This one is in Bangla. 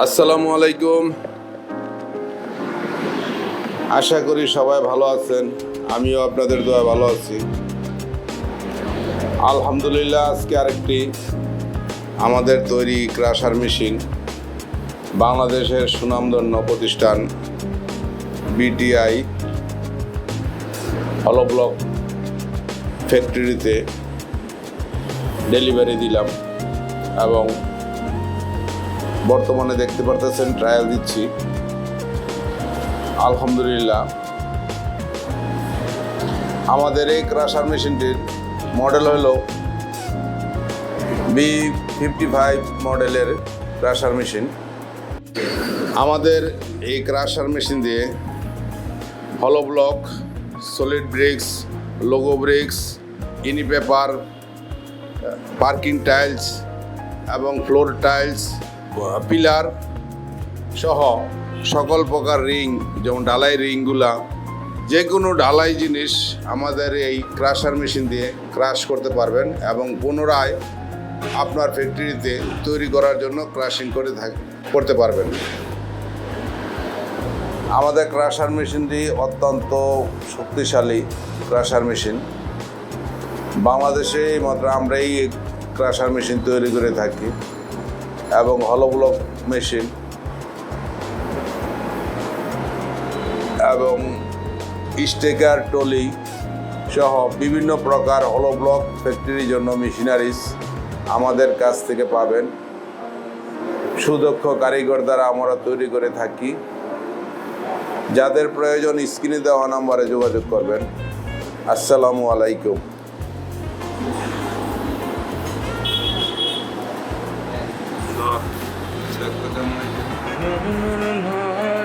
আসসালামু আলাইকুম। আশা করি সবাই ভালো আছেন, আমিও আপনাদের দোয়া ভালো আছি। আলহামদুলিল্লাহ, আজকে আরেকটি আমাদের তৈরি ক্রাশার মেশিন বাংলাদেশের সুনামধন্য প্রতিষ্ঠান বিটিআই হলো ব্লক ফ্যাক্টরিতে ডেলিভারি দিলাম এবং বর্তমানে দেখতে পারতেছেন ট্রায়াল দিচ্ছি। আলহামদুলিল্লাহ, আমাদের এই ক্রাশার মেশিনটির মডেল হলো B55 মডেলের ক্রাশার মেশিন। আমাদের এই ক্রাশার মেশিন দিয়ে হলো block, solid bricks, logo bricks, ইনি পেপার, পার্কিং টাইলস এবং ফ্লোর টাইলস, পিলার সহ সকল প্রকার রিং, যেমন ঢালাই রিংগুলা, যে কোনো ঢালাই জিনিস আমাদের এই ক্রাশার মেশিন দিয়ে ক্রাশ করতে পারবেন এবং পুনরায় আপনার ফ্যাক্টরিতে তৈরি করার জন্য ক্রাশিং করতে পারবেন। আমাদের ক্রাশার মেশিনটি অত্যন্ত শক্তিশালী ক্রাশার মেশিন। বাংলাদেশে মাত্র আমরাই এই ক্রাশার মেশিন তৈরি করে থাকি এবং হলো ব্লক মেশিন এবং স্টেকার টলি সহ বিভিন্ন প্রকার হলো ব্লক ফ্যাক্টরির জন্য মেশিনারিজ আমাদের কাছ থেকে পাবেন। সুদক্ষ কারিগর দ্বারা আমরা তৈরি করে থাকি। যাদের প্রয়োজন স্ক্রিনে দেওয়া নাম্বারে যোগাযোগ করবেন। আসসালামু আলাইকুম। No,